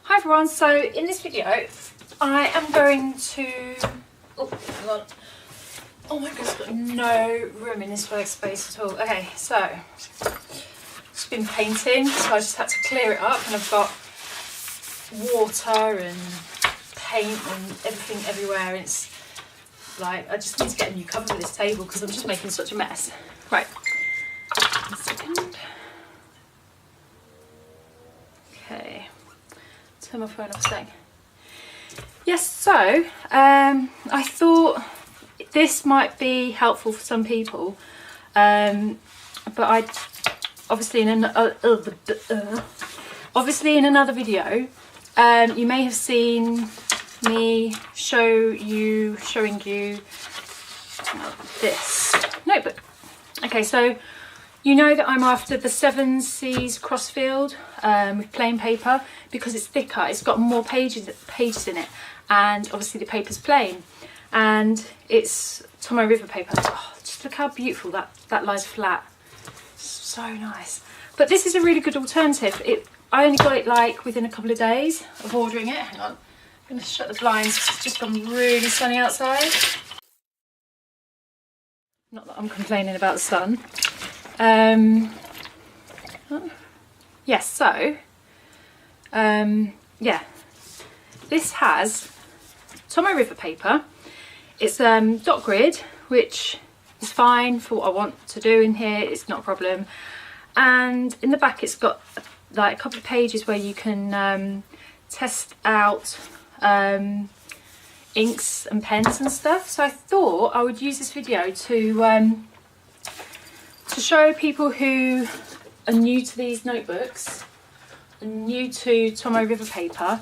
Hi everyone, so in this video I am going to, oh hang on, oh my goodness, got no room in this workspace at all. Okay, so just been painting, so I just had to clear it up, and I've got water and paint and everything everywhere, and it's like I just need to get a new cover for this table because I'm just making such a mess. Right, 1 second. Okay, turn my phone off a sec. Yes, so I thought this might be helpful for some people, but I obviously in another video you may have seen me showing you this notebook. Okay, so you know that I'm after the 7 Seas Crossfield with plain paper because it's thicker, it's got more pages in it, and obviously the paper's plain, and it's Tombow River paper. Oh, just look how beautiful that lies flat. So nice. But this is a really good alternative. I only got it like within a couple of days of ordering it. Hang on, I'm going to shut the blinds because it's just gone really sunny outside. Not that I'm complaining about the sun. Yes, so yeah, this has Tombow River paper. It's dot grid, which is fine for what I want to do in here. It's not a problem. And in the back it's got like a couple of pages where you can test out inks and pens and stuff. So I thought I would use this video to show people who are new to these notebooks and new to Tombow River paper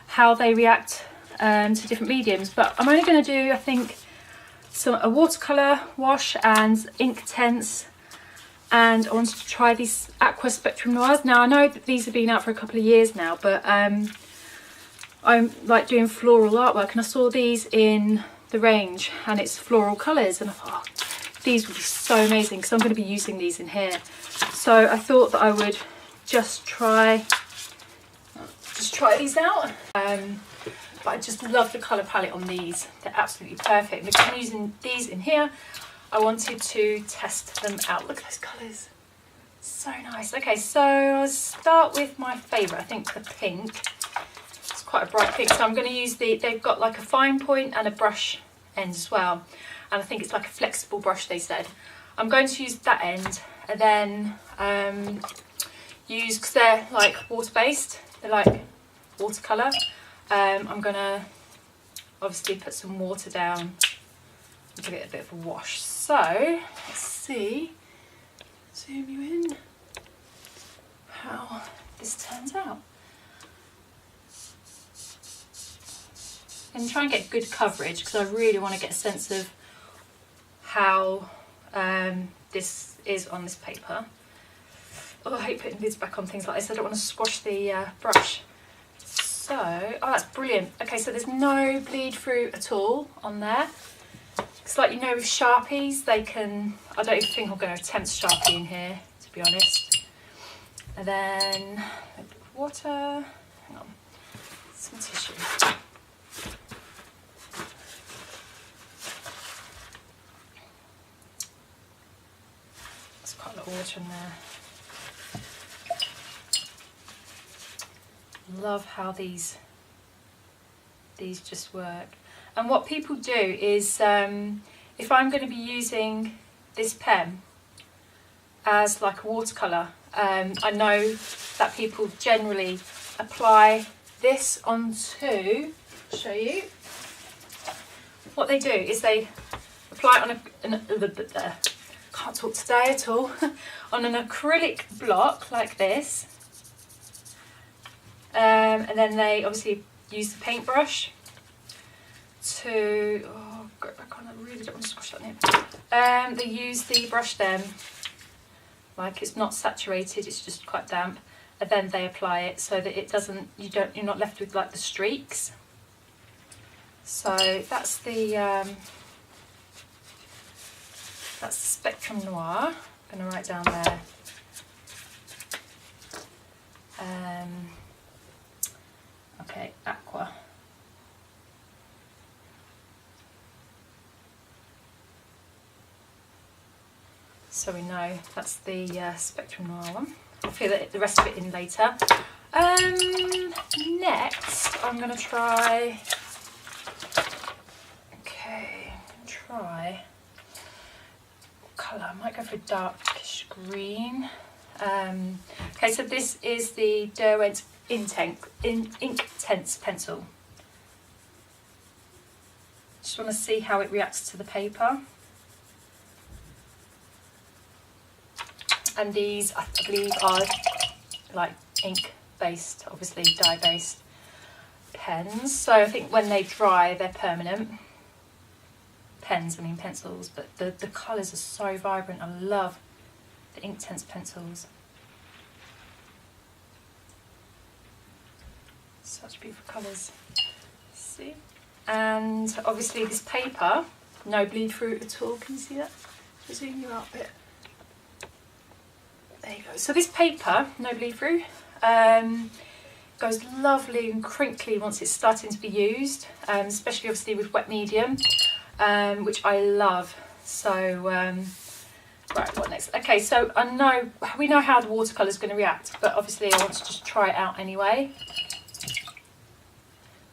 how they react to different mediums. But I'm only going to do, I think, a watercolour wash and Inktense, and I wanted to try these Aqua Spectrum Noirs. Now I know that these have been out for a couple of years now, but I'm like doing floral artwork, and I saw these in the range and it's floral colours, and I thought, oh, these would be so amazing because I'm going to be using these in here. So I thought that I would just try these out. But I just love the colour palette on these. They're absolutely perfect. Because I'm using these in here, I wanted to test them out. Look at those colours. So nice. Okay, so I'll start with my favourite. I think the pink. It's quite a bright pink. So I'm going to use they've got like a fine point and a brush end as well. And I think it's like a flexible brush, they said. I'm going to use that end, and then because they're like water-based, they're like watercolour. I'm going to obviously put some water down and give it a bit of a wash. So, let's see, zoom you in, how this turns out. And try and get good coverage because I really want to get a sense of how this is on this paper. Oh, I hate putting lids back on things like this. I don't want to squash the brush. So, oh, that's brilliant. Okay, so there's no bleed through at all on there. It's like, you know, with Sharpies, they can, I don't even think I'm going to attempt Sharpie in here, to be honest. And then a bit of water, hang on, some tissue. There's quite a lot of water in there. Love how these just work. And what people do is if I'm going to be using this pen as like a watercolour, I know that people generally apply this onto, I'll show you. What they do is they apply it on can't talk today at all, on an acrylic block like this. And then they obviously use the paintbrush to, oh, go back on, I really don't want to squash that in. They use the brush then, like it's not saturated, it's just quite damp, and then they apply it so that it doesn't, you're not left with like the streaks. So that's the Spectrum Noir. I'm going to write down there. so we know that's the Spectrum Noir one. I'll fill the rest of it in later. Next I'm going to try, what colour? I might go for a darkish green. Okay, so this is the Derwent Inktense pencil. Just want to see how it reacts to the paper. And these, I believe, are like ink based, obviously dye based pens. So I think when they dry, they're permanent. Pens, I mean pencils, but the colours are so vibrant. I love the Inktense pencils. Such beautiful colours. See? And obviously this paper, no bleed through at all. Can you see that? I'll zoom you out a bit. There you go. So this paper, no bleed through, goes lovely and crinkly once it's starting to be used, especially obviously with wet medium, which I love. So, right, what next? Okay, so we know how the watercolour is going to react, but obviously I want to just try it out anyway.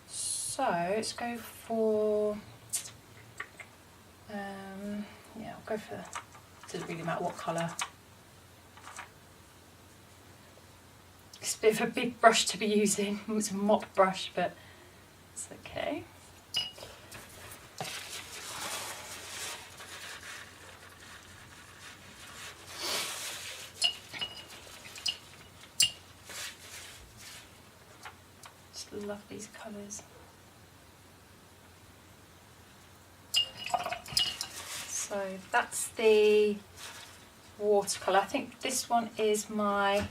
So let's go for, yeah, I'll go for, doesn't really matter what colour. It's a bit of a big brush to be using. It's a mop brush, but it's okay. Just love these colours. So that's the watercolour. I think this one is my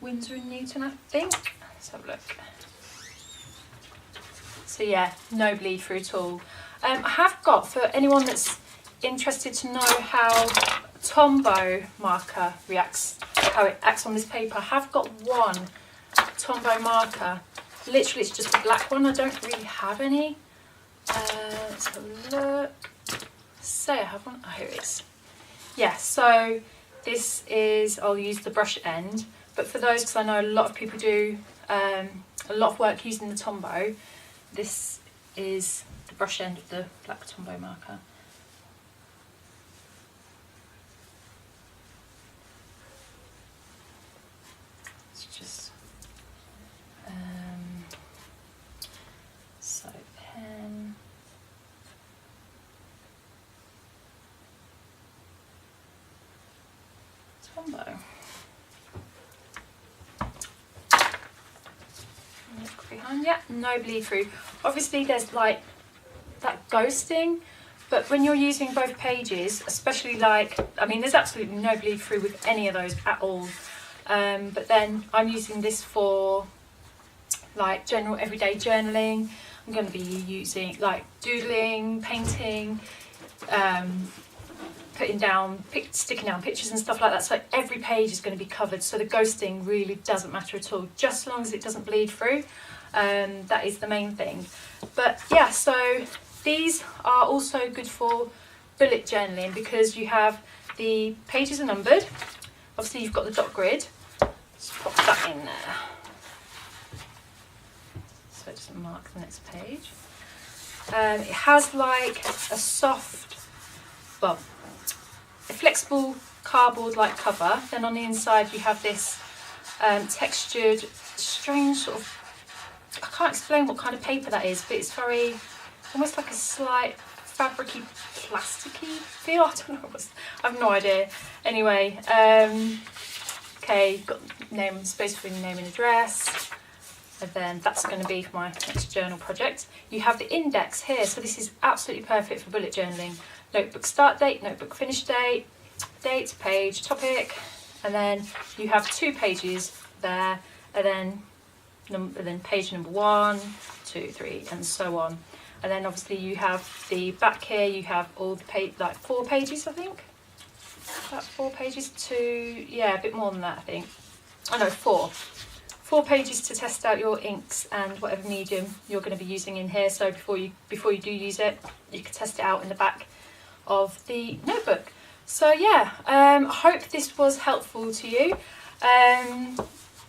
Winsor & Newton, I think. Let's have a look. So yeah, no bleed through at all. I have got, for anyone that's interested to know how Tombow marker reacts, how it acts on this paper, I have got one Tombow marker. Literally it's just a black one. I don't really have any. Let's have a look. Say I have one. Oh, here it is. Yeah, so this is, I'll use the brush end, but for those, because I know a lot of people do a lot of work using the Tombow, this is the brush end of the black Tombow marker. It's just, so pen. Tombow. Look behind, yeah, no bleed through. Obviously there's like that ghosting, but when you're using both pages, especially like, I mean there's absolutely no bleed through with any of those at all, but then I'm using this for like general everyday journaling. I'm going to be using like doodling, painting, sticking down pictures and stuff like that, so every page is going to be covered, so the ghosting really doesn't matter at all, just as long as it doesn't bleed through. That is the main thing. But yeah, so these are also good for bullet journaling because you have the pages are numbered. Obviously you've got the dot grid. Just pop that in there so it doesn't mark the next page. It has like a soft, well, a flexible cardboard like cover. Then on the inside you have this textured, strange sort of, I can't explain what kind of paper that is, but it's very, almost like a slight fabricy, plasticky feel. I don't know, I have no idea. Anyway, okay, got name, space for your name and address, and then that's going to be for my next journal project. You have the index here, so this is absolutely perfect for bullet journaling. Notebook start date, notebook finish date, date, page, topic, and then you have 2 pages there, and then page number 1, 2, 3, and so on. And then obviously you have the back here, you have all the like 4 pages, I think. About 4 pages to, yeah, a bit more than that, I think. Oh no, 4. 4 pages to test out your inks and whatever medium you're going to be using in here. So before you do use it, you can test it out in the back of the notebook. So yeah, I hope this was helpful to you.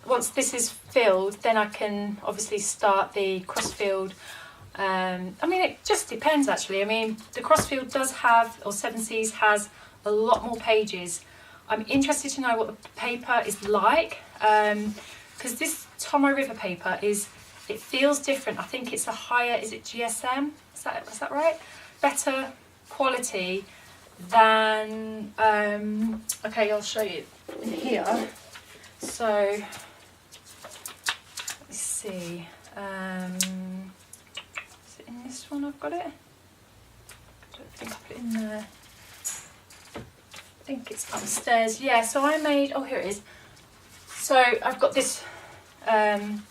Once this is filled, then I can obviously start the crossfield. I mean, it just depends actually. I mean, the crossfield does have, or Seven Seas has, a lot more pages. I'm interested to know what the paper is like, because this Tombow River paper it feels different. I think it's a higher, is it GSM? Is that right? Better quality than, okay, I'll show you in here. So, let's see, is it in this one I've got it? I don't think I put it in there. I think it's upstairs. Yeah, so I made, oh here it is. So I've got this notebook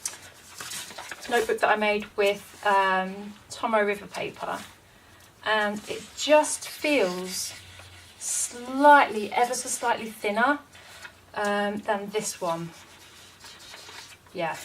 that I made with Tombow River paper, and it just feels slightly, ever so slightly thinner than this one. Yeah,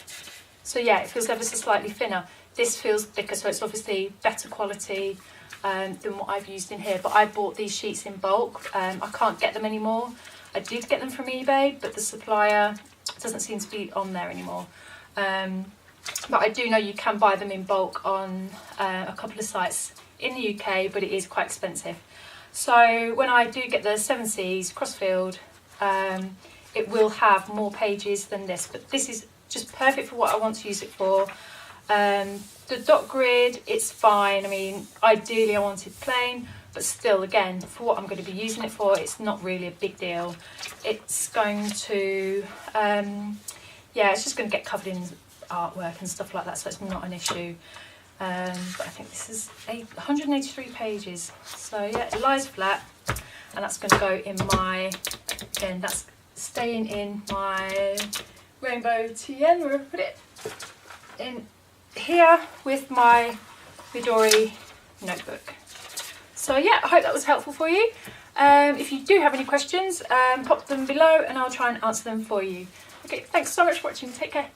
so yeah, it feels ever so slightly thinner. This feels thicker, so it's obviously better quality than what I've used in here. But I bought these sheets in bulk. I can't get them anymore. I did get them from eBay, but the supplier doesn't seem to be on there anymore. But I do know you can buy them in bulk on a couple of sites in the UK, but it is quite expensive. So when I do get the Seven Seas crossfield, it will have more pages than this, but this is just perfect for what I want to use it for. The dot grid, it's fine. I mean, ideally I wanted plain, but still, again, for what I'm going to be using it for, it's not really a big deal. It's going to, yeah, it's just going to get covered in artwork and stuff like that, so it's not an issue. But I think this is 183 pages, so yeah, it lies flat, and that's going to go in my, again, that's staying in my Rainbow TN, where I put it, in here with my Midori notebook. So yeah, I hope that was helpful for you. If you do have any questions, pop them below and I'll try and answer them for you. Okay, thanks so much for watching. Take care.